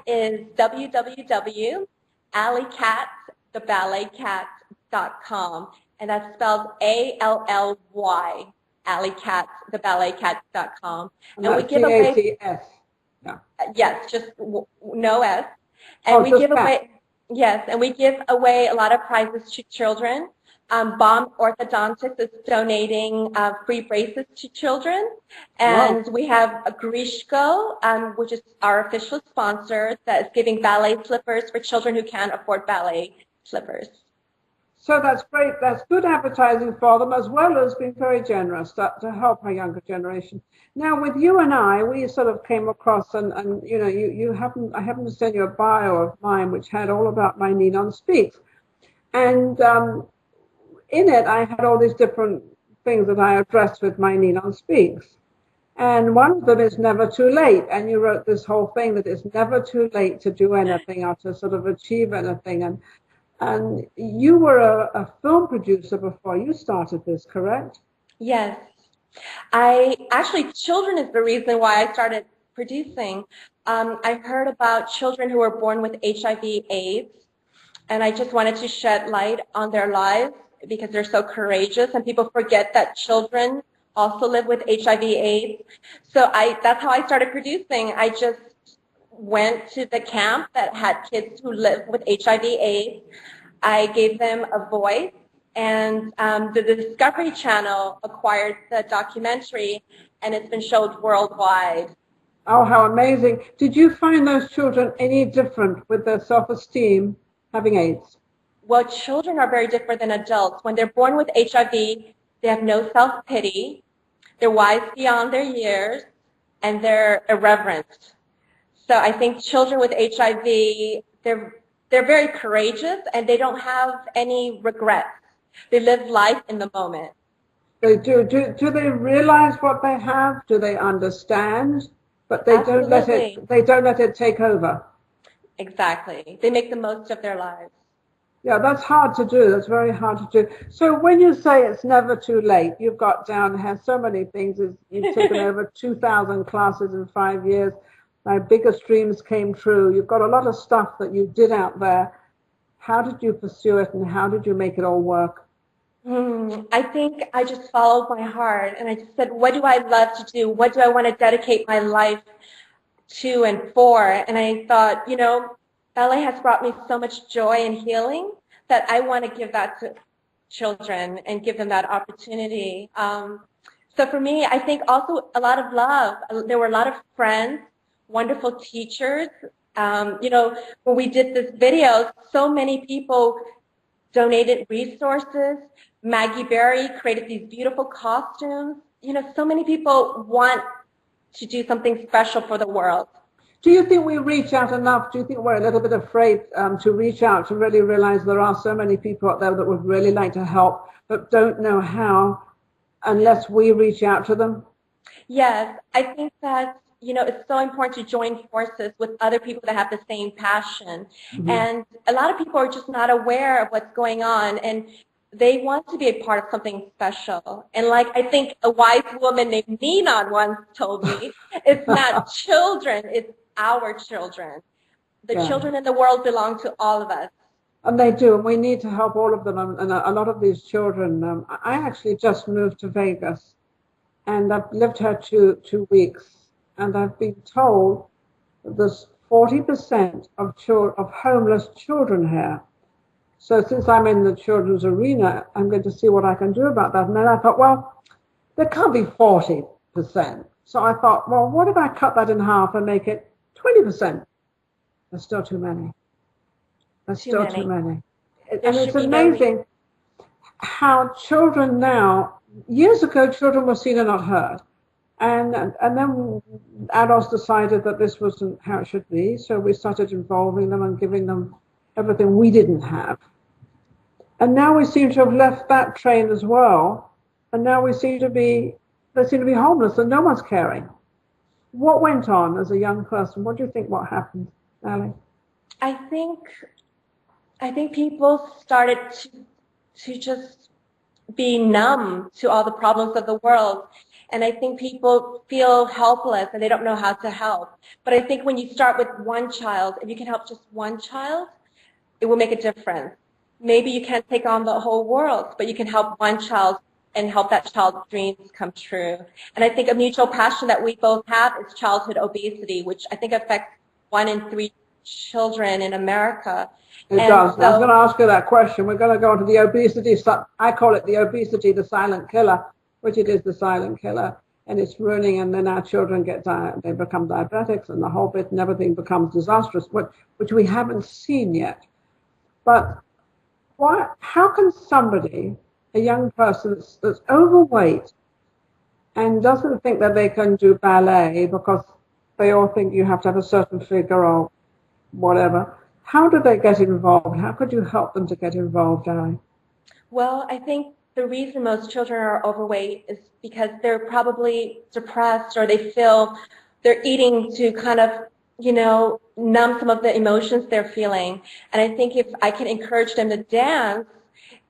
is www.alleycats.com, and that's spelled ALLY, alleycats.com. And we give away CATS. Yeah. Yes, just no S. And we give away, yes, and we give away a lot of prizes to children. Bomb Orthodontics is donating free braces to children. And we have a Grishko, which is our official sponsor, that is giving ballet slippers for children who can't afford ballet slippers. So that's great. That's good advertising for them, as well as being very generous to help our younger generation. Now, with you and I, we sort of came across, and you know, I happened to send you a bio of mine, which had all about My Ninon Speaks. And in it, I had all these different things that I addressed with My Ninon Speaks. And one of them is never too late. And you wrote this whole thing that it's never too late to do anything or to sort of achieve anything. And you were a film producer before you started this, correct? Yes. Children is the reason why I started producing. I heard about children who were born with HIV/AIDS, and I just wanted to shed light on their lives because they're so courageous, and people forget that children also live with HIV/AIDS. So that's how I started producing. I just went to the camp that had kids who live with HIV/AIDS. I gave them a voice, and the Discovery Channel acquired the documentary, and it's been showed worldwide. Oh, how amazing. Did you find those children any different with their self-esteem having AIDS? Well, children are very different than adults. When they're born with HIV, they have no self-pity, they're wise beyond their years, and they're irreverent. So I think children with HIV, they're very courageous, and they don't have any regrets. They live life in the moment. They do. Do they realize what they have? Do they understand? But they don't let it take over. Exactly. They make the most of their lives. Yeah, that's hard to do. That's very hard to do. So when you say it's never too late, you've got down here so many things. You've taken over 2,000 classes in 5 years. My biggest dreams came true. You've got a lot of stuff that you did out there. How did you pursue it, and how did you make it all work? I think I just followed my heart, and I just said, what do I love to do? What do I want to dedicate my life to and for? And I thought, you know, ballet has brought me so much joy and healing that I want to give that to children and give them that opportunity. So for me, I think also a lot of love. There were a lot of friends, wonderful teachers. You know, when we did this video, so many people donated resources. Maggie Berry created these beautiful costumes. You know, so many people want to do something special for the world. Do you think we reach out enough? Do you think we're a little bit afraid to reach out, to really realize there are so many people out there that would really like to help but don't know how unless we reach out to them? Yes, I think that, you know, it's so important to join forces with other people that have the same passion. Mm-hmm. And a lot of people are just not aware of what's going on, and they want to be a part of something special. And like I think a wise woman named Ninon once told me, it's not children, it's our children. The children in the world belong to all of us. And they do, and we need to help all of them. And a lot of these children, I actually just moved to Vegas, and I've lived here two weeks, and I've been told that there's 40% of homeless children here. So since I'm in the children's arena, I'm going to see what I can do about that. And then I thought, well, there can't be 40%. So I thought, well, what if I cut that in half and make it 20%? There's still too many. There's still too many. And it's amazing how children now, years ago, children were seen and not heard. And then adults decided that this wasn't how it should be. So we started involving them and giving them everything we didn't have. And now we seem to have left that train as well. And now they seem to be homeless and no one's caring. What went on as a young person? What do you think what happened, Allie? I think people started to just be numb to all the problems of the world. And I think people feel helpless and they don't know how to help. But I think when you start with one child, if you can help just one child, it will make a difference. Maybe you can't take on the whole world, but you can help one child and help that child's dreams come true. And I think a mutual passion that we both have is childhood obesity, which I think affects 1 in 3 children in America. It And does. I was going so, to ask you that question. We're going to go to the obesity. I call it the obesity, the silent killer, which it is the silent killer. And it's ruining, and then our children they become diabetics, and the whole bit, and everything becomes disastrous, which we haven't seen yet. But how can somebody, a young person that's overweight and doesn't think that they can do ballet because they all think you have to have a certain figure or whatever, how do they get involved? How could you help them to get involved, Ali? well, I think the reason most children are overweight is because they're probably depressed or they feel they're eating to kind of, numb some of the emotions they're feeling. And I think if I can encourage them to dance,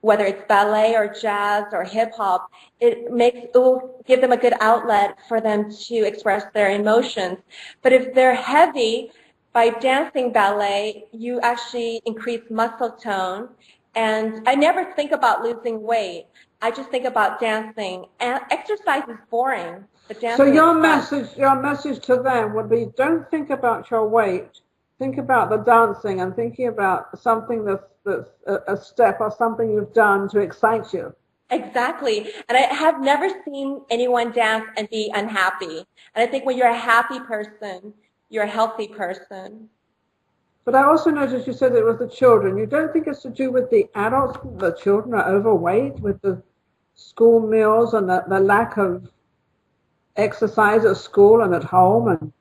whether it's ballet or jazz or hip hop, it will give them a good outlet for them to express their emotions. But if they're heavy, by dancing ballet, you actually increase muscle tone. And I never think about losing weight. I just think about dancing. And exercise is boring, but So dancing is your fun. message to them would be: don't think about your weight. Think about the dancing and thinking about something that's a step or something you've done to excite you. Exactly. And I have never seen anyone dance and be unhappy. And I think when you're a happy person, you're a healthy person. But I also noticed you said it was the children. You don't think it's to do with the adults? The children are overweight with the school meals and the lack of exercise at school and at home. And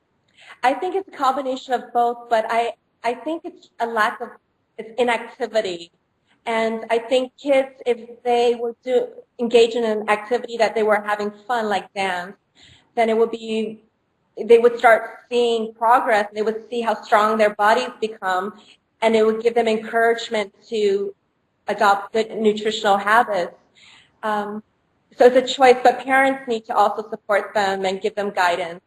I think it's a combination of both, but I think it's a lack of it's inactivity. And I think kids, if they were to engage in an activity that they were having fun, like dance, then they would start seeing progress. They would see how strong their bodies become, and it would give them encouragement to adopt good nutritional habits. So it's a choice, but parents need to also support them and give them guidance.